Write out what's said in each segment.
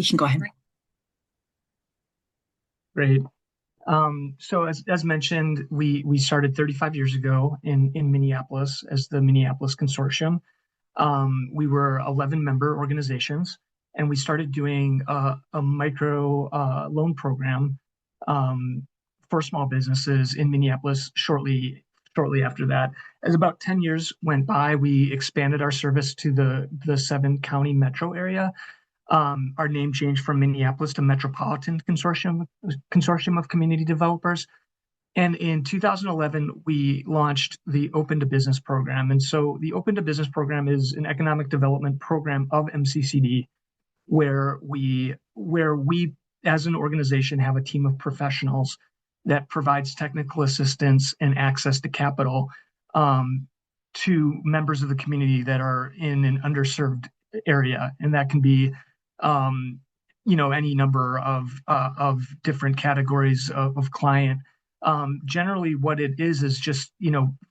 you can go ahead. Great. So as mentioned, we started 35 years ago in Minneapolis as the Minneapolis Consortium. We were 11 member organizations, and we started doing a micro loan program for small businesses in Minneapolis shortly after that. As about 10 years went by, we expanded our service to the 7 county metro area. Our name changed from Minneapolis to Metropolitan Consortium of Community Developers. And in 2011, we launched the Open to Business program. And so the Open to Business program is an economic development program of MCCD, where we as an organization have a team of professionals that provides technical assistance and access to capital to members of the community that are in an underserved area, and that can be any number of different categories of client. Generally, what it is just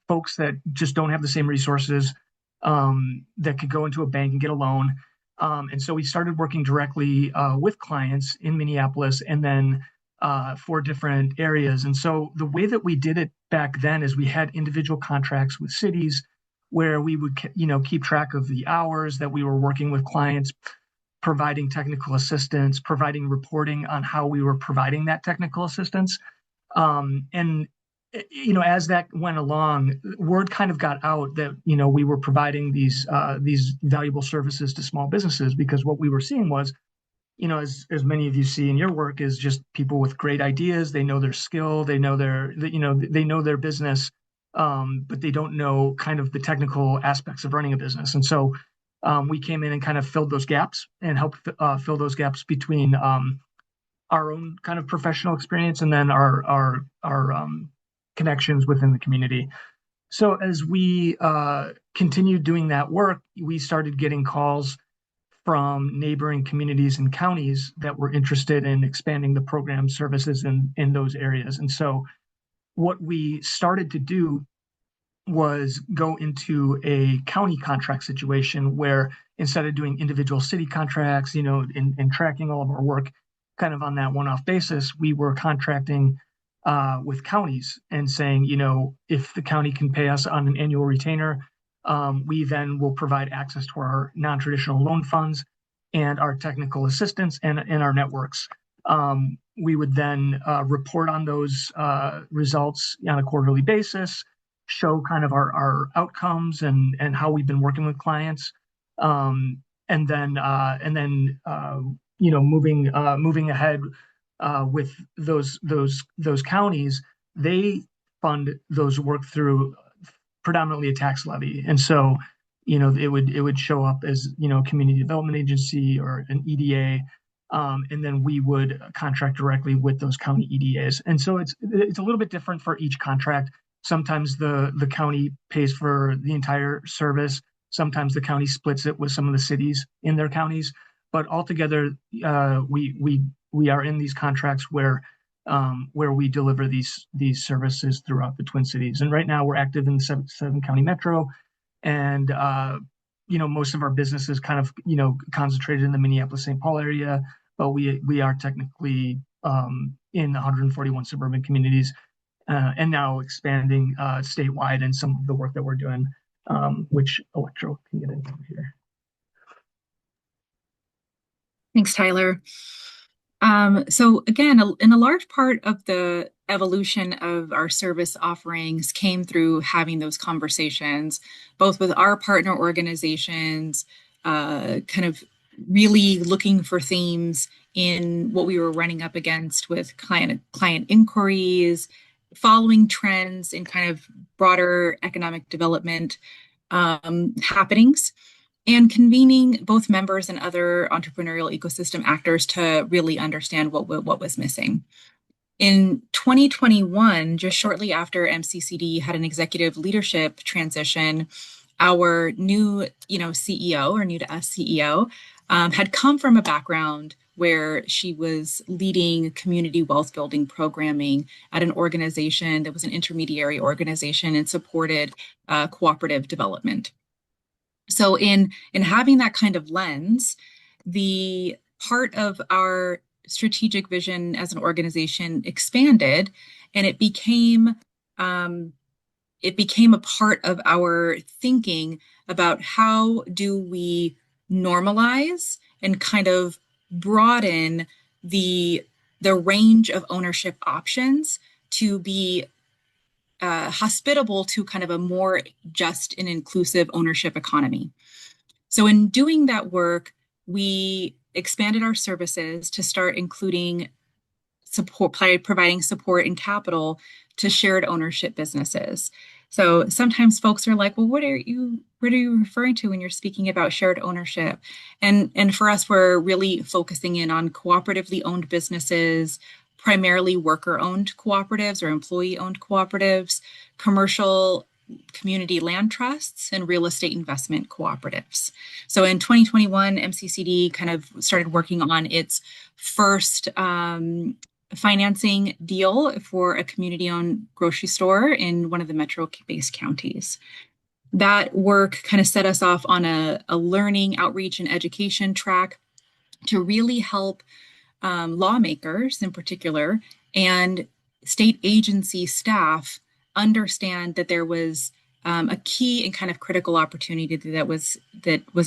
folks that just don't have the same resources that could go into a bank and get a loan. And so we started working directly with clients in Minneapolis, and then for different areas. And so the way that we did it back then is we had individual contracts with cities where we would keep track of the hours that we were working with clients, providing technical assistance, providing reporting on how we were providing that technical assistance. And as that went along, word kind of got out that we were providing these valuable services to small businesses, because what we were seeing was, as many of you see in your work, is just people with great ideas. They know their skill, they know they know their business, but they don't know kind of the technical aspects of running a business. And so we came in and kind of filled those gaps and helped fill those gaps between our own kind of professional experience and then our connections within the community. So as we continued doing that work, we started getting calls from neighboring communities and counties that were interested in expanding the program services in those areas. And so what we started to do was go into a county contract situation where, instead of doing individual city contracts, and tracking all of our work kind of on that one-off basis, we were contracting with counties and saying, if the county can pay us on an annual retainer, we then will provide access to our non-traditional loan funds and our technical assistance and our networks. We would then report on those results on a quarterly basis, show kind of our outcomes and how we've been working with clients, and then moving ahead with those counties. They fund those work through predominantly a tax levy, and so it would show up as community development agency or an EDA. And then we would contract directly with those county EDAs. And so it's a little bit different for each contract. Sometimes the county pays for the entire service. Sometimes the county splits it with some of the cities in their counties. But altogether, we are in these contracts where we deliver these services throughout the Twin Cities. And right now we're active in the 7 county metro, and most of our business is kind of concentrated in the Minneapolis-St. Paul area, but we are technically in 141 suburban communities, and now expanding statewide in some of the work that we're doing, which Electro can get into here. Thanks, Tyler. So again, in a large part of the evolution of our service offerings came through having those conversations, both with our partner organizations, kind of really looking for themes in what we were running up against with client inquiries, following trends in kind of broader economic development happenings, and convening both members and other entrepreneurial ecosystem actors to really understand what was missing. In 2021, just shortly after MCCD had an executive leadership transition, our new CEO, or new to us CEO, had come from a background where she was leading community wealth building programming at an organization that was an intermediary organization and supported cooperative development. So in having that kind of lens, the part of our strategic vision as an organization expanded, and um, it became a part of our thinking about how do we normalize and kind of broaden the the range of ownership options to be hospitable to kind of a more just and inclusive ownership economy. So, in doing that work, we expanded our services to start including support, providing support and capital to shared ownership businesses. So sometimes folks are like, well, what are you referring to when you're speaking about shared ownership? And for us, we're really focusing in on cooperatively owned businesses, primarily worker-owned cooperatives or employee-owned cooperatives, commercial community land trusts, and real estate investment cooperatives. So in 2021, MCCD kind of started working on its first financing deal for a community-owned grocery store in one of the metro-based counties. That work kind of set us off on a learning, outreach, and education track to really help lawmakers in particular and state agency staff understand that there was a key and kind of critical opportunity that was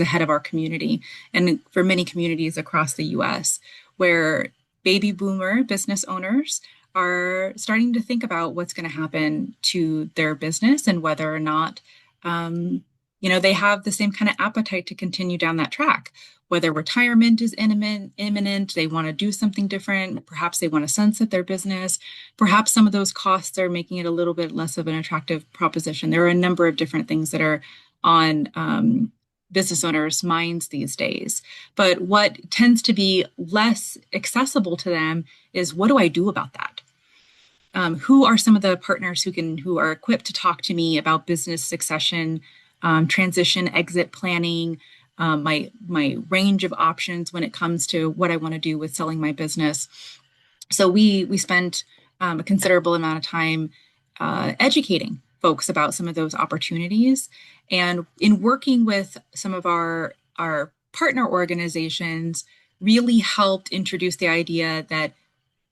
ahead of our community and for many communities across the U.S. where baby boomer business owners are starting to think about what's going to happen to their business and whether or not they have the same kind of appetite to continue down that track. Whether retirement is imminent, they want to do something different, perhaps they want to sunset their business, perhaps some of those costs are making it a little bit less of an attractive proposition. There are a number of different things that are on business owners' minds these days. But what tends to be less accessible to them is what do I do about that? Who are some of the partners who are equipped to talk to me about business succession, transition, exit planning, my range of options when it comes to what I want to do with selling my business. So we spent a considerable amount of time educating folks about some of those opportunities, and in working with some of our partner organizations, really helped introduce the idea that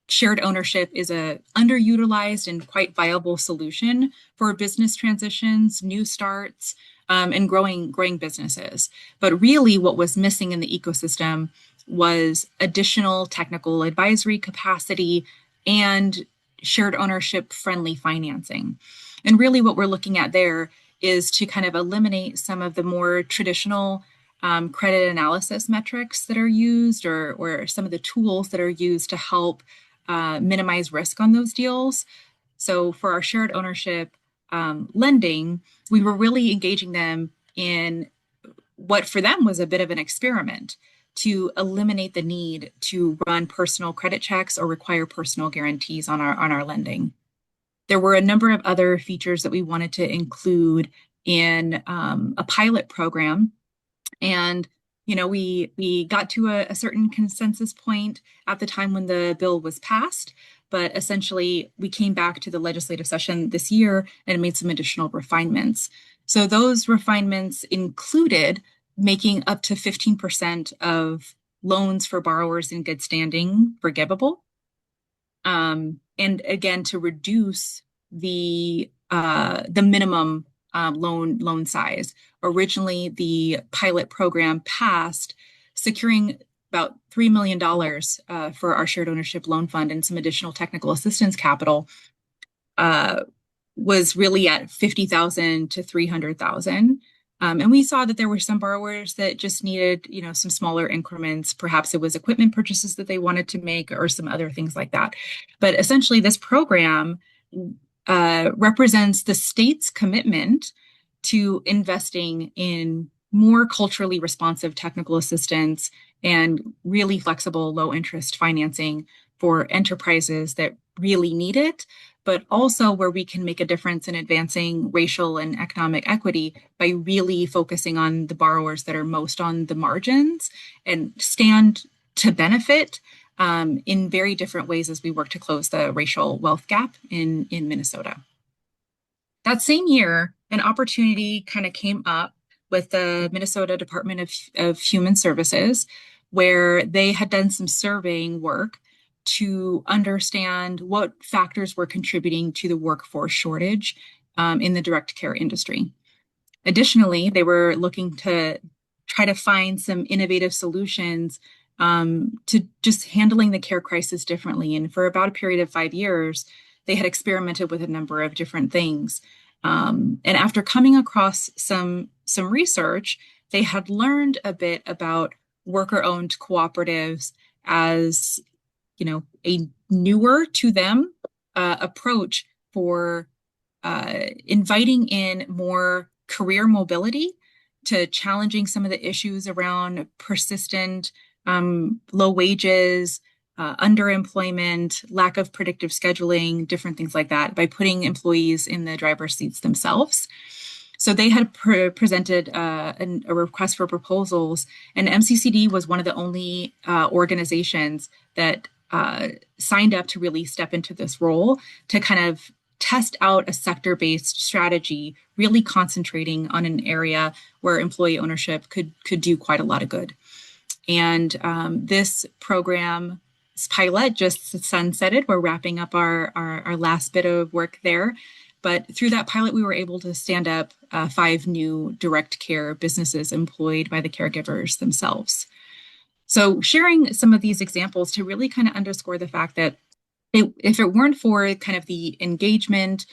shared ownership is a underutilized and quite viable solution for business transitions, new starts, and growing businesses. But really, what was missing in the ecosystem was additional technical advisory capacity and shared ownership friendly financing. And really, what we're looking at there is to kind of eliminate some of the more traditional credit analysis metrics that are used or some of the tools that are used to help minimize risk on those deals. So for our shared ownership lending, we were really engaging them in what for them was a bit of an experiment to eliminate the need to run personal credit checks or require personal guarantees on our lending. There were a number of other features that we wanted to include in a pilot program, and we got to a certain consensus point at the time when the bill was passed, but essentially we came back to the legislative session this year and made some additional refinements. So those refinements included making up to 15% of loans for borrowers in good standing forgivable. And again, to reduce the minimum loan size. Originally, the pilot program passed, securing about $3 million for our shared ownership loan fund and some additional technical assistance capital. Was really at 50,000 to 300,000. And we saw that there were some borrowers that just needed, some smaller increments. Perhaps it was equipment purchases that they wanted to make or some other things like that. But essentially, this program represents the state's commitment to investing in more culturally responsive technical assistance and really flexible low interest financing for enterprises that really need it, but also where we can make a difference in advancing racial and economic equity by really focusing on the borrowers that are most on the margins and stand to benefit in very different ways as we work to close the racial wealth gap in Minnesota. That same year, an opportunity kind of came up with the Minnesota Department of Human Services where they had done some surveying work to understand what factors were contributing to the workforce shortage in the direct care industry. Additionally, they were looking to try to find some innovative solutions to just handling the care crisis differently. And for about a period of 5 years, they had experimented with a number of different things. And after coming across some research, they had learned a bit about worker-owned cooperatives as, a newer to them approach for inviting in more career mobility to challenging some of the issues around persistent low wages, underemployment, lack of predictive scheduling, different things like that, by putting employees in the driver's seats themselves. So they had presented a request for proposals, and MCCD was one of the only organizations that signed up to really step into this role to kind of test out a sector-based strategy, really concentrating on an area where employee ownership could do quite a lot of good. And this program pilot just sunsetted. We're wrapping up our last bit of work there. But through that pilot, we were able to stand up 5 new direct care businesses employed by the caregivers themselves. So sharing some of these examples to really kind of underscore the fact that if it weren't for kind of the engagement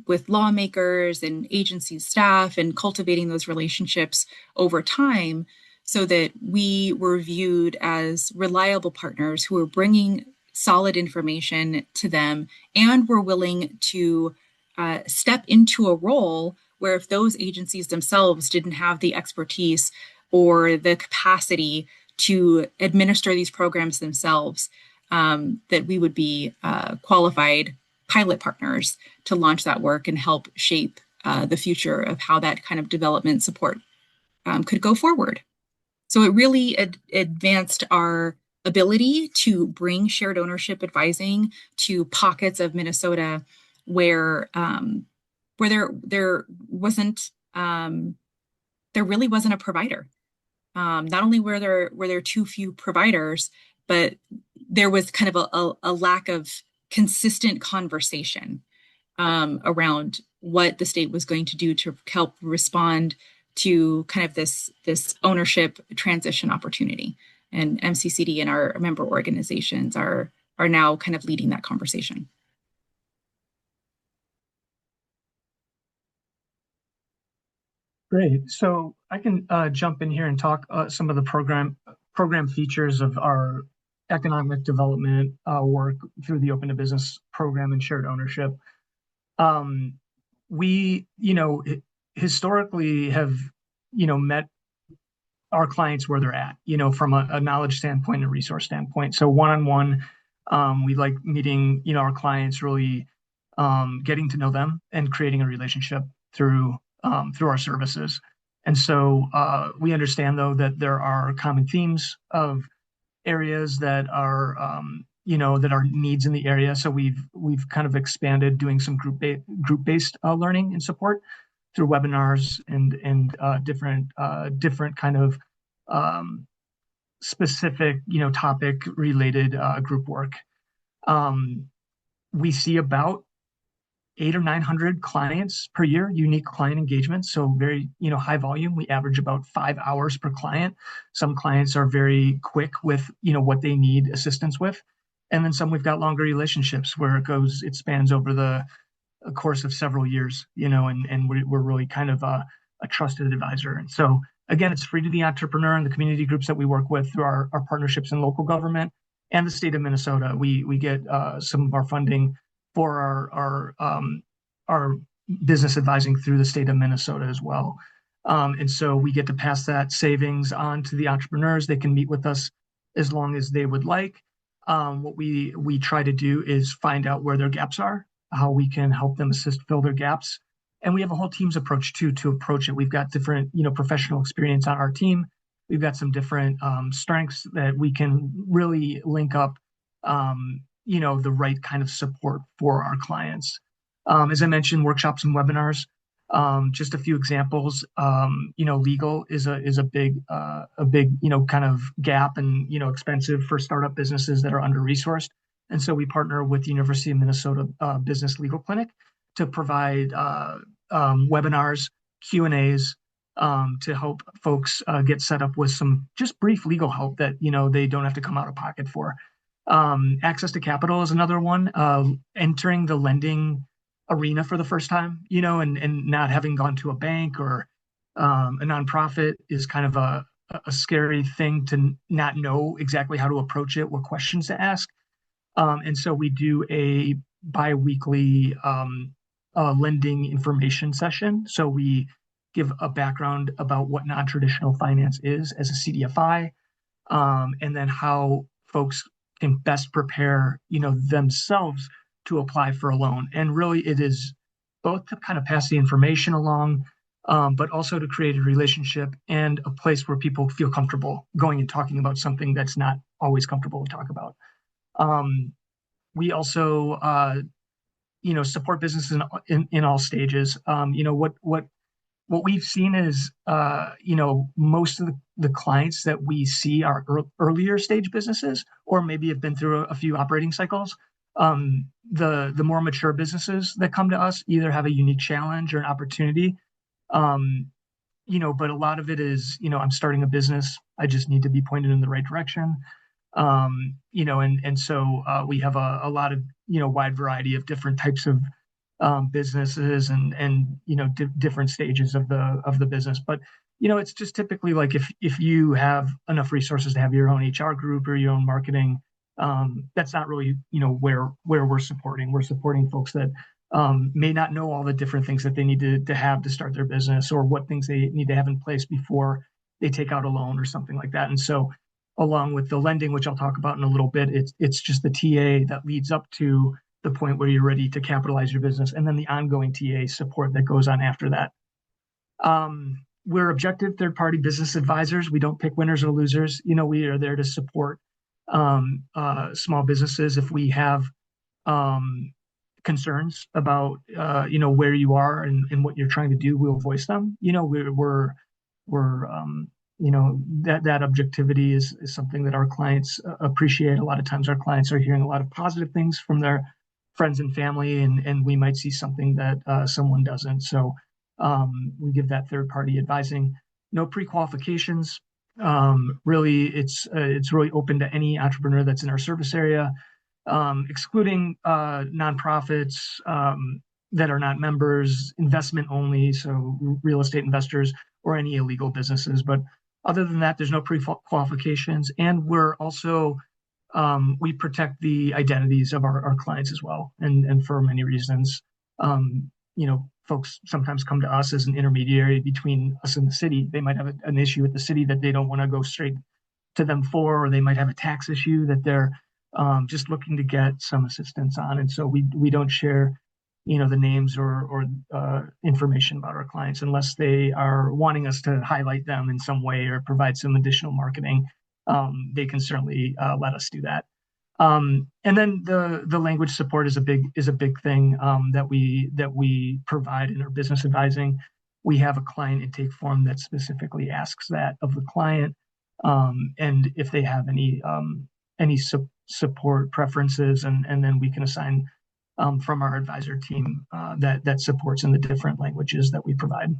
with lawmakers and agency staff and cultivating those relationships over time, so that we were viewed as reliable partners who were bringing solid information to them and were willing to step into a role where if those agencies themselves didn't have the expertise or the capacity to administer these programs themselves, that we would be qualified pilot partners to launch that work and help shape the future of how that kind of development support could go forward. So it really advanced our ability to bring shared ownership advising to pockets of Minnesota where there really wasn't a provider. Not only were there too few providers, but there was kind of a lack of consistent conversation around what the state was going to do to help respond to kind of this ownership transition opportunity. And MCCD and our member organizations are now kind of leading that conversation. Great. So I can jump in here and talk some of the program features of our economic development work through the Open to Business program and shared ownership. We, historically have, met our clients where they're at, from a knowledge standpoint and resource standpoint. So one-on-one, we like meeting, our clients, really getting to know them and creating a relationship through our services. And so we understand, though, that there are common themes of areas that are, that are needs in the area. So we've kind of expanded doing some group-based learning and support through webinars and different kind of specific, topic related group work. We see about 800 or 900 clients per year, unique client engagement. So very, high volume. We average about 5 hours per client. Some clients are very quick with, what they need assistance with. And then some we've got longer relationships where it spans over the course of several years, and we're really kind of a trusted advisor. And so again, it's free to the entrepreneur and the community groups that we work with through our partnerships in local government and the state of Minnesota. We get some of our funding for our business advising through the state of Minnesota as well. And so we get to pass that savings on to the entrepreneurs. They can meet with us as long as they would like. What we try to do is find out where their gaps are, how we can help them assist fill their gaps. And we have a whole team's approach too to approach it. We've got different, professional experience on our team. We've got some different strengths that we can really link up, the right kind of support for our clients. As I mentioned, workshops and webinars. Just a few examples. Legal is a big kind of gap and expensive for startup businesses that are under resourced. And so we partner with the University of Minnesota Business Legal Clinic to provide webinars, Q&As, to help folks get set up with some just brief legal help that they don't have to come out of pocket for. Access to capital is another one. Entering the lending arena for the first time, and not having gone to a bank or a nonprofit is kind of a scary thing to not know exactly how to approach it, what questions to ask. And so we do a biweekly lending information session. So we give a background about what non-traditional finance is as a CDFI, and then how folks can best prepare, themselves to apply for a loan. And really, it is both to kind of pass the information along, but also to create a relationship and a place where people feel comfortable going and talking about something that's not always comfortable to talk about. We also, support businesses in all stages. What we've seen is, most of the clients that we see are earlier stage businesses, or maybe have been through a few operating cycles. The more mature businesses that come to us either have a unique challenge or an opportunity. Um, but a lot of it is, I'm starting a business. I just need to be pointed in the right direction. And so we have a lot of, wide variety of different types of businesses and different stages of the business. But it's just typically like if you have enough resources to have your own HR group or your own marketing, that's not really where we're supporting. We're supporting folks that may not know all the different things that they need to have to start their business, or what things they need to have in place before they take out a loan or something like that. And so, along with the lending, which I'll talk about in a little bit, it's just the TA that leads up to the point where you're ready to capitalize your business, and then the ongoing TA support that goes on after that. We're objective third-party business advisors. We don't pick winners or losers. We are there to support small businesses. If we have concerns about where you are and what you're trying to do, we'll voice them. We're that objectivity is something that our clients appreciate. A lot of times our clients are hearing a lot of positive things from their friends and family, and we might see something that someone doesn't. So we give that third party advising. No pre-qualifications. Really, it's really open to any entrepreneur that's in our service area, excluding nonprofits that are not members, investment only, so real estate investors or any illegal businesses. But other than that, there's no pre-qualifications, and we're also we protect the identities of our clients as well, and for many reasons. Folks sometimes come to us as an intermediary between us and the city. They might have an issue with the city that they don't want to go straight to them for, or they might have a tax issue that they're just looking to get some assistance on. And so we don't share, the names or information about our clients unless they are wanting us to highlight them in some way or provide some additional marketing. They can certainly let us do that. And then the language support is a big thing that we provide in our business advising. We have a client intake form that specifically asks that of the client, and if they have any support preferences, and then we can assign from our advisor team that supports in the different languages that we provide.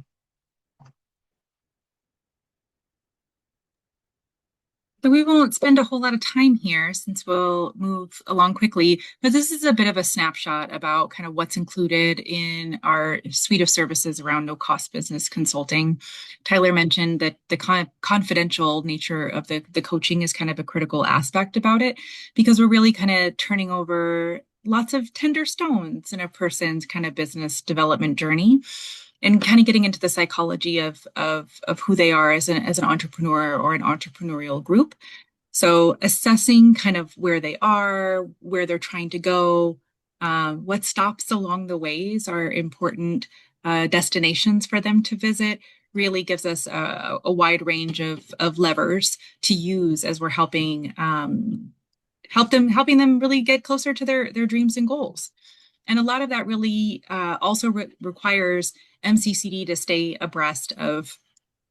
So we won't spend a whole lot of time here since we'll move along quickly, but this is a bit of a snapshot about kind of what's included in our suite of services around no-cost business consulting. Tyler mentioned that the confidential nature of the coaching is kind of a critical aspect about it, because we're really kind of turning over lots of tender stones in a person's kind of business development journey, and kind of getting into the psychology of who they are as an entrepreneur or an entrepreneurial group. So assessing kind of where they are, where they're trying to go, what stops along the ways are important destinations for them to visit, really gives us a wide range of levers to use as we're helping them really get closer to their dreams and goals. And a lot of that really also requires MCCD to stay abreast of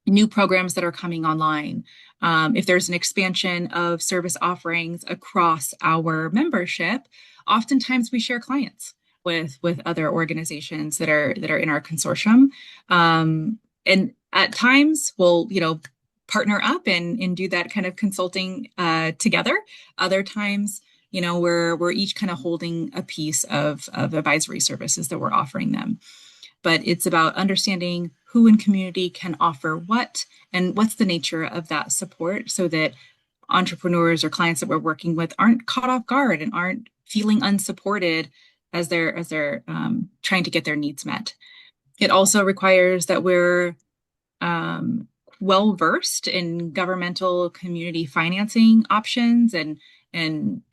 new programs that are coming online. If there's an expansion of service offerings across our membership, oftentimes we share clients with other organizations that are in our consortium. And at times we'll, partner up and do that kind of consulting together. Other times, we're each kind of holding a piece of advisory services that we're offering them. But it's about understanding who in community can offer what and what's the nature of that support so that entrepreneurs or clients that we're working with aren't caught off guard and aren't feeling unsupported as they're trying to get their needs met. It also requires that we're um, well versed in governmental community financing options and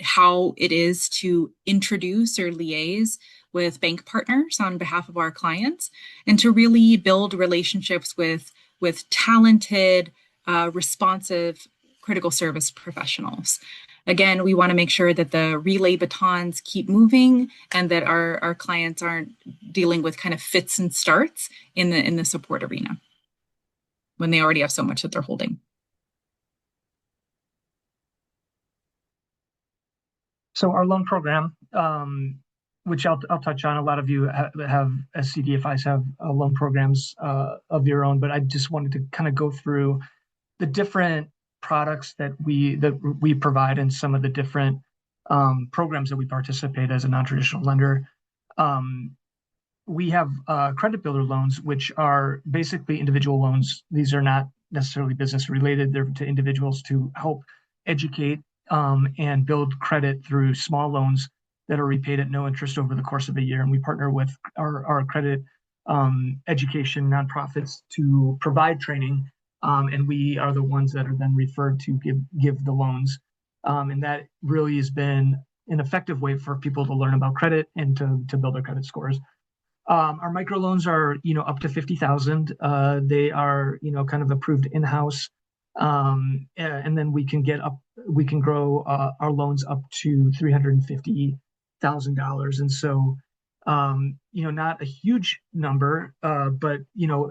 how it is to introduce or liaise with bank partners on behalf of our clients, and to really build relationships with talented, responsive critical service professionals. Again, we want to make sure that the relay batons keep moving and that our clients aren't dealing with kind of fits and starts in the support arena when they already have so much that they're holding. So our loan program, which I'll touch on, a lot of you have as CDFIs have loan programs of your own, but I just wanted to kind of go through the different products that we provide and some of the different programs that we participate as a non-traditional lender. We have credit builder loans, which are basically individual loans. These are not necessarily business related. They're to individuals to help educate and build credit through small loans that are repaid at no interest over the course of a year. And we partner with our credit education nonprofits to provide training, and we are the ones that are then referred to give the loans. And that really has been an effective way for people to learn about credit and to build their credit scores. Our microloans are, up to 50,000. They are, kind of approved in-house. And then we can grow our loans up to $350,000. And so, not a huge number, but,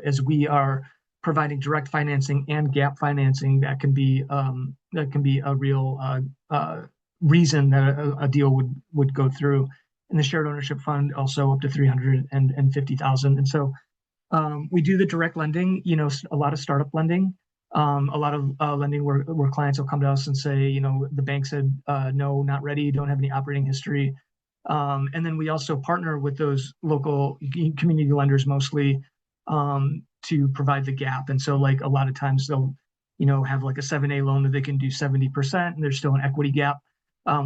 as we are providing direct financing and gap financing, that can be a real reason that a deal would go through. And the shared ownership fund also up to 350,000. And so we do the direct lending, a lot of startup lending, a lot of lending where clients will come to us and say, the bank said, no, not ready, don't have any operating history. And then we also partner with those local community lenders mostly to provide the gap. And so like a lot of times they'll, have like a 7A loan that they can do 70% and there's still an equity gap.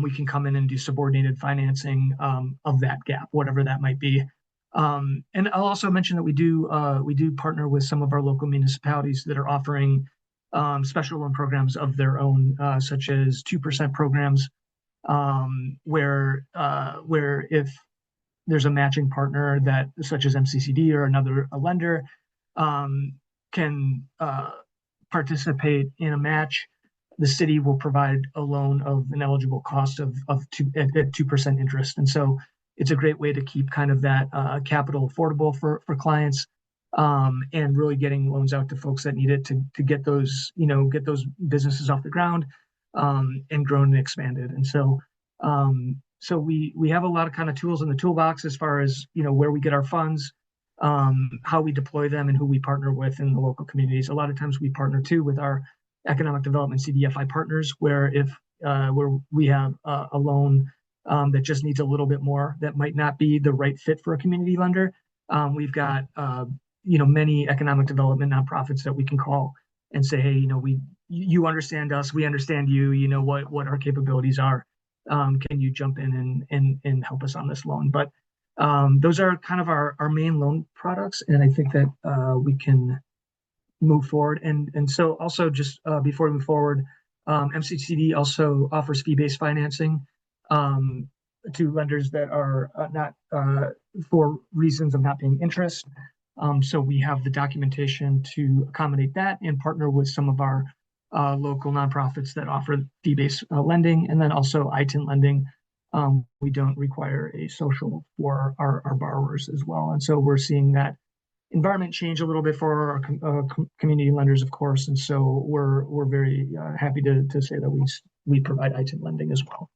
We can come in and do subordinated financing of that gap, whatever that might be. And I'll also mention that we do partner with some of our local municipalities that are offering special loan programs of their own, such as 2% programs, where if there's a matching partner that, such as MCCD or a lender, can participate in a match, the city will provide a loan of an eligible cost at 2% interest. And so it's a great way to keep kind of that capital affordable for clients, and really getting loans out to folks that need it to get those businesses off the ground, and grown and expanded. And so we have a lot of kind of tools in the toolbox as far as where we get our funds, how we deploy them, and who we partner with in the local communities. A lot of times we partner too with our economic development CDFI partners, where we have a loan that just needs a little bit more, that might not be the right fit for a community lender. We've got many economic development nonprofits that we can call and say, hey, you understand us, we understand you. You know what our capabilities are. Can you jump in and help us on this loan? But those are kind of our main loan products, and I think that we can move forward. And so also just before we move forward, MCCD also offers fee-based financing to lenders that are not for reasons of not paying interest. So we have the documentation to accommodate that and partner with some of our local nonprofits that offer fee-based lending, and then also ITIN lending we don't require a social for our borrowers as well. And so we're seeing that environment change a little bit for our community lenders, of course. And so we're very happy to say that we provide ITIN lending as well.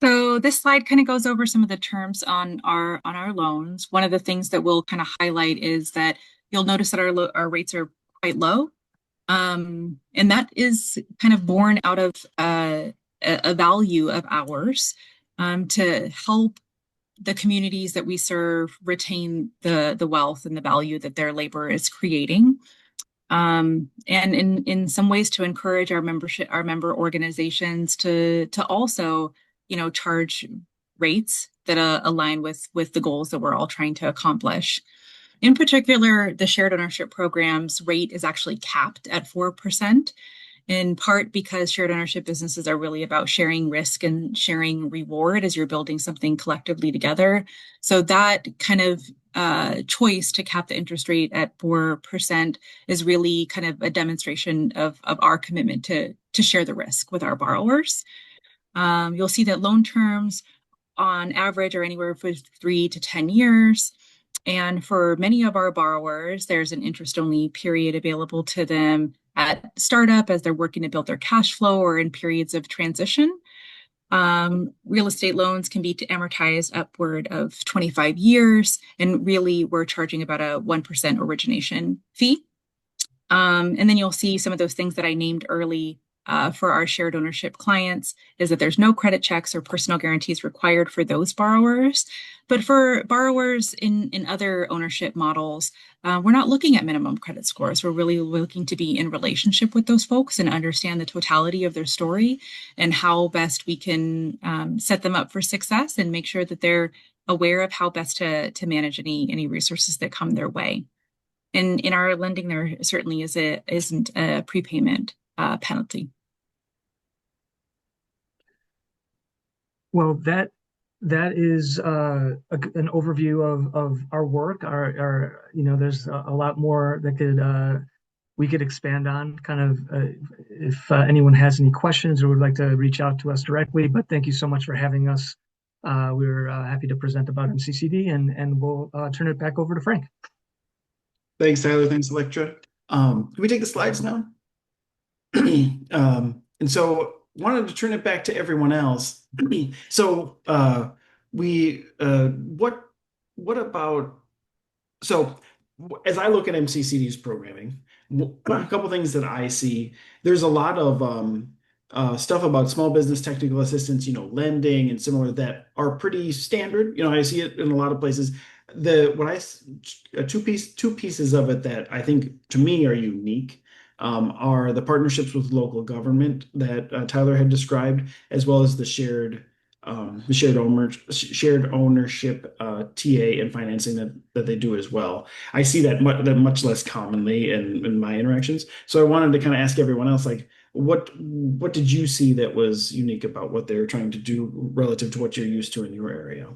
So this slide kind of goes over some of the terms on our loans. One of the things that we'll kind of highlight is that you'll notice that our rates are quite low. And that is kind of born out of a value of ours to help the communities that we serve retain the wealth and the value that their labor is creating. And in some ways to encourage our member organizations to also, charge rates that align with the goals that we're all trying to accomplish. In particular, the shared ownership program's rate is actually capped at 4%, in part because shared ownership businesses are really about sharing risk and sharing reward as you're building something collectively together. So that kind of choice to cap the interest rate at 4% is really kind of a demonstration of our commitment to share the risk with our borrowers. You'll see that loan terms on average are anywhere from 3 to 10 years. And for many of our borrowers, there's an interest-only period available to them at startup as they're working to build their cash flow or in periods of transition. Real estate loans can be amortized upward of 25 years, and really we're charging about a 1% origination fee. And then you'll see some of those things that I named early for our shared ownership clients is that there's no credit checks or personal guarantees required for those borrowers. But for borrowers in other ownership models, we're not looking at minimum credit scores. We're really looking to be in relationship with those folks and understand the totality of their story and how best we can set them up for success and make sure that they're aware of how best to manage any resources that come their way. And in our lending, there certainly isn't a prepayment penalty. Well, that is an overview of our work. There's a lot more that we could expand on. Kind of if anyone has any questions or would like to reach out to us directly. But thank you so much for having us. We're happy to present about MCCD, and we'll turn it back over to Frank. Thanks, Tyler. Thanks, Electra. Can we take the slides now? And so wanted to turn it back to everyone else. So what about, so as I look at MCCD's programming, a couple things that I see, there's a lot of stuff about small business technical assistance, lending and similar that are pretty standard. I see it in a lot of places. Two pieces of it that I think to me are unique are the partnerships with local government that Tyler had described, as well as the shared ownership TA and financing that they do as well. I see that much less commonly in my interactions. So I wanted to kind of ask everyone else, like, what did you see that was unique about what they're trying to do relative to what you're used to in your area?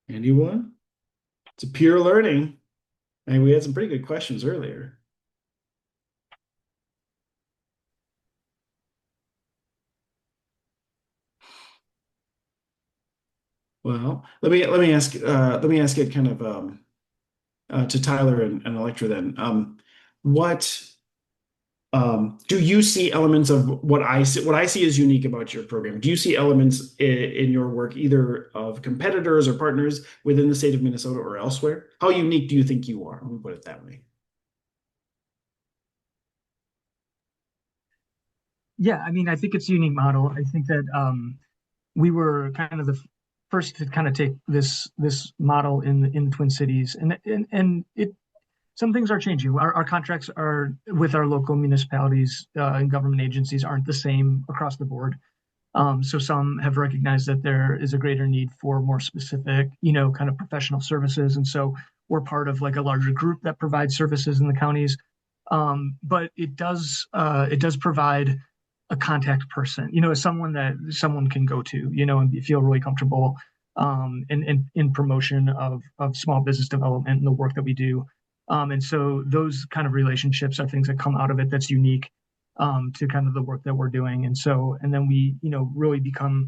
Anyone? It's a peer learning. And we had some pretty good questions earlier. Well, let me ask it kind of to Tyler and Electra then. What do you see elements of what I see is unique about your program? Do you see elements in your work either of competitors or partners within the state of Minnesota or elsewhere? How unique do you think you are? Let me put it that way. Yeah, I mean, I think it's a unique model. I think that we were kind of the first to kind of take this model in the Twin Cities, and some things are changing. Our contracts are with our local municipalities and government agencies aren't the same across the board. So some have recognized that there is a greater need for more specific, kind of professional services, and so we're part of like a larger group that provides services in the counties. But it does provide a contact person, someone that someone can go to, and feel really comfortable in promotion of small business development and the work that we do. And so those kind of relationships are things that come out of it that's unique to kind of the work that we're doing. And then we, really become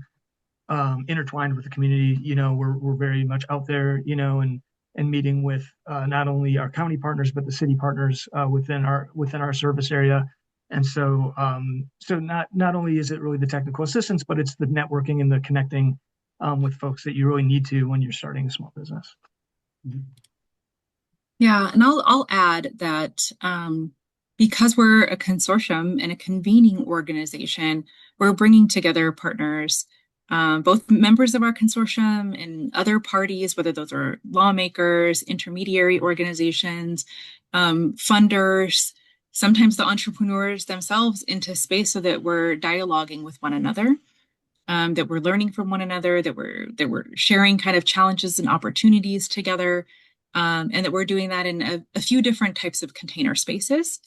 intertwined with the community. We're very much out there, and meeting with not only our county partners but the city partners within our service area. And so not only is it really the technical assistance, but it's the networking and the connecting with folks that you really need to when you're starting a small business. Yeah, and I'll add that because we're a consortium and a convening organization, we're bringing together partners, both members of our consortium and other parties, whether those are lawmakers, intermediary organizations, funders, sometimes the entrepreneurs themselves into space so that we're dialoguing with one another. That we're learning from one another, that we're sharing kind of challenges and opportunities together, and that we're doing that in a few different types of container spaces.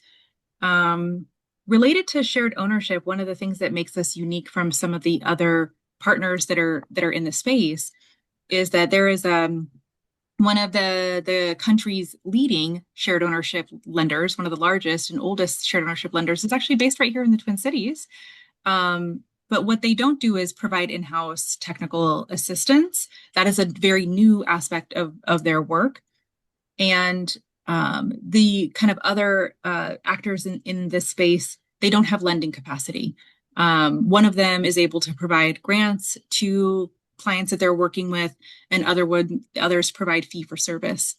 Related to shared ownership, one of the things that makes us unique from some of the other partners that are in the space is that there is one of the country's leading shared ownership lenders, one of the largest and oldest shared ownership lenders, is actually based right here in the Twin Cities. But what they don't do is provide in-house technical assistance. That is a very new aspect of their work. And the kind of other actors in this space, they don't have lending capacity. One of them is able to provide grants to clients that they're working with, and others provide fee-for-service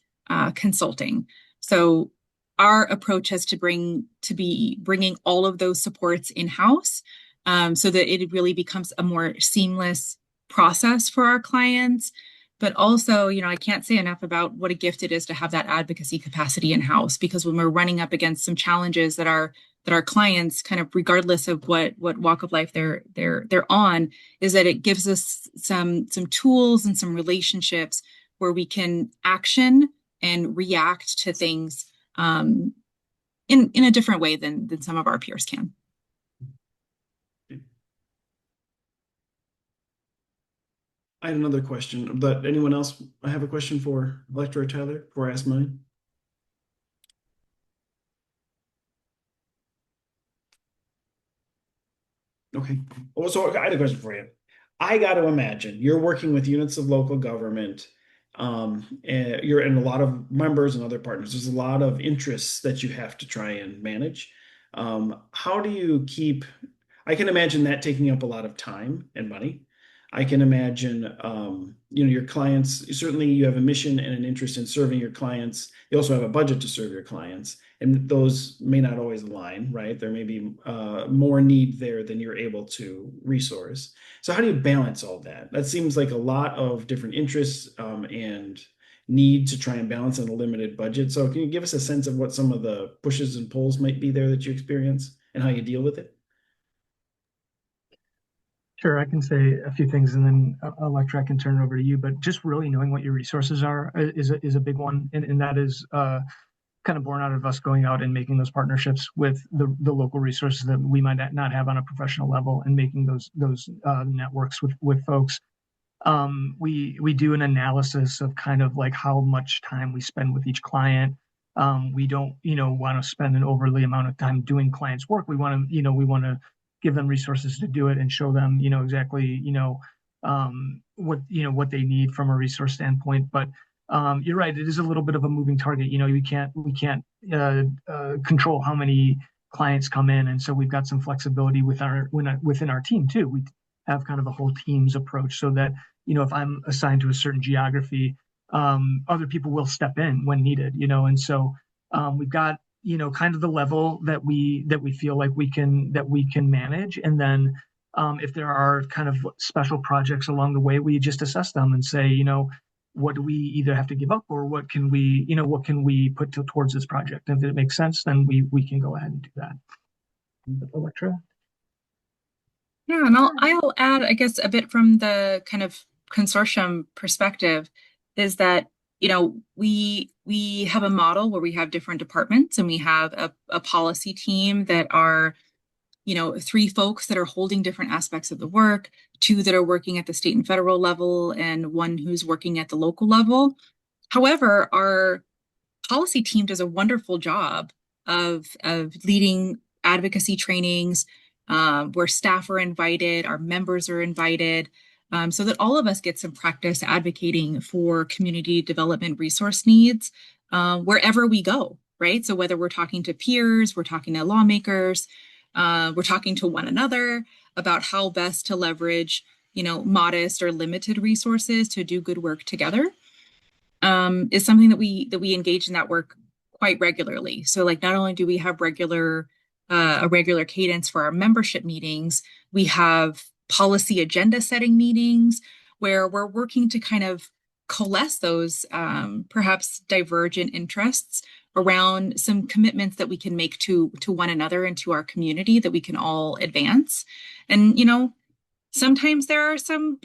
consulting. So our approach has to be bringing all of those supports in-house, so that it really becomes a more seamless process for our clients. But also, I can't say enough about what a gift it is to have that advocacy capacity in-house, because when we're running up against some challenges that our clients, kind of regardless of what walk of life they're on, is that it gives us some tools and some relationships where we can action and react to things in a different way than some of our peers can. I had another question, but anyone else? I have a question for Electra or Tyler before I ask mine. Okay. Oh, so I had a question for you. I got to imagine you're working with units of local government. And you're in a lot of members and other partners. There's a lot of interests that you have to try and manage. How do you keep? I can imagine that taking up a lot of time and money. I can imagine, your clients, certainly you have a mission and an interest in serving your clients. You also have a budget to serve your clients, and those may not always align, right? There may be more need there than you're able to resource. So how do you balance all that? That seems like a lot of different interests and need to try and balance in a limited budget. So can you give us a sense of what some of the pushes and pulls might be there that you experience and how you deal with it? Sure, I can say a few things, and then Electra, I can turn it over to you. But just really knowing what your resources are is a big one, and that is kind of born out of us going out and making those partnerships with the local resources that we might not have on a professional level, and making those networks with folks. We do an analysis of kind of like how much time we spend with each client. We don't, want to spend an overly amount of time doing clients' work. We want to give them resources to do it and show them, exactly, what they need from a resource standpoint. But you're right, it is a little bit of a moving target. We can't control how many clients come in, and so we've got some flexibility within our team too. We have kind of a whole team's approach, so that if I'm assigned to a certain geography, other people will step in when needed. And so we've got kind of the level that we feel like we can manage, and then if there are kind of special projects along the way, we just assess them and say, what do we either have to give up, or what can we put towards this project? And if it makes sense, then we can go ahead and do that. Electra? Yeah, and I'll add, I guess, a bit from the kind of consortium perspective, is that, we have a model where we have different departments, and we have a policy team that are three folks that are holding different aspects of the work, two that are working at the state and federal level, and one who's working at the local level. However, our policy team does a wonderful job of leading advocacy trainings where staff are invited, our members are invited, so that all of us get some practice advocating for community development resource needs wherever we go, right? So whether we're talking to peers, we're talking to lawmakers, we're talking to one another about how best to leverage, modest or limited resources to do good work together is something that we engage in that work quite regularly. So like not only do we have a regular cadence for our membership meetings, we have policy agenda setting meetings where we're working to kind of coalesce those perhaps divergent interests around some commitments that we can make to one another and to our community that we can all advance. And sometimes there are some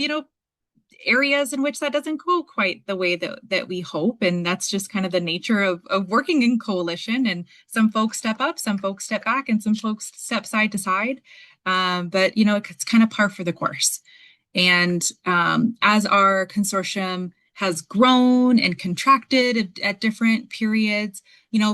areas in which that doesn't go quite the way that we hope. And that's just kind of the nature of working in coalition. And some folks step up, some folks step back, and some folks step side to side. But, it's kind of par for the course. And as our consortium has grown and contracted at different periods,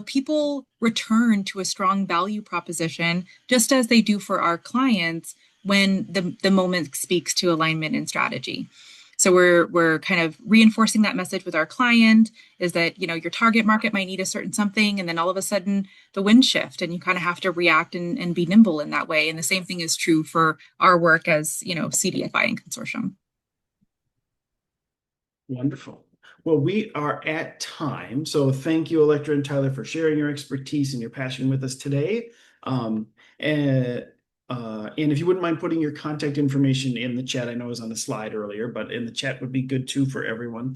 people return to a strong value proposition, just as they do for our clients when the moment speaks to alignment and strategy. So we're kind of reinforcing that message with our client is that, your target market might need a certain something, and then all of a sudden the winds shift and you kind of have to react and be nimble in that way. And the same thing is true for our work as, CDFI and consortium. Wonderful. Well, we are at time. So thank you, Electra and Tyler, for sharing your expertise and your passion with us today. Um, and and if you wouldn't mind putting your contact information in the chat, I know it was on the slide earlier, but in the chat would be good too for everyone.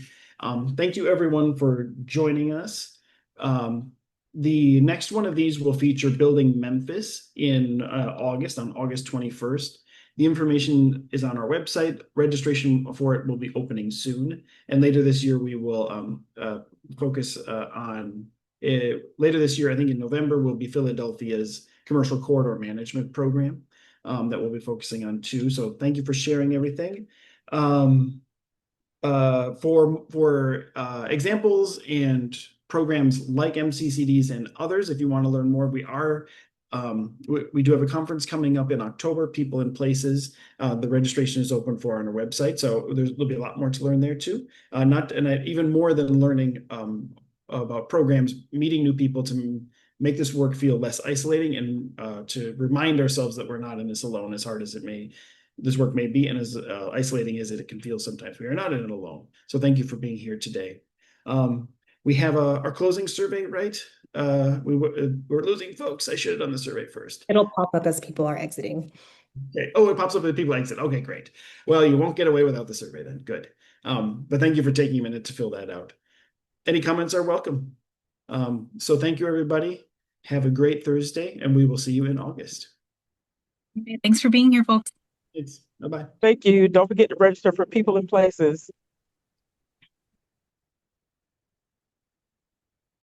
Thank you everyone for joining us. The next one of these will feature Building Memphis in August, on August 21st. The information is on our website. Registration for it will be opening soon. And later this year, we will focus on, later this year, I think in November, will be Philadelphia's Commercial Corridor Management Program that we'll be focusing on too. So thank you for sharing everything. For examples and programs like MCCDs and others, if you want to learn more, we do have a conference coming up in October, People and Places. The registration is open for on our website, so there'll be a lot more to learn there too. Even more than learning about programs, meeting new people to make this work feel less isolating and to remind ourselves that we're not in this alone, as hard as this work may be, and as isolating as it can feel sometimes. We are not in it alone. So thank you for being here today. We have our closing survey, right? We're losing folks. I should have done the survey first. It'll pop up as people are exiting. Okay. Oh, it pops up as people exit. Okay, great. Well, you won't get away without the survey then. Good. But thank you for taking a minute to fill that out. Any comments are welcome. So thank you, everybody. Have a great Thursday, and we will see you in August. Thanks for being here, folks. Thanks. Bye-bye. Thank you. Don't forget to register for People and Places.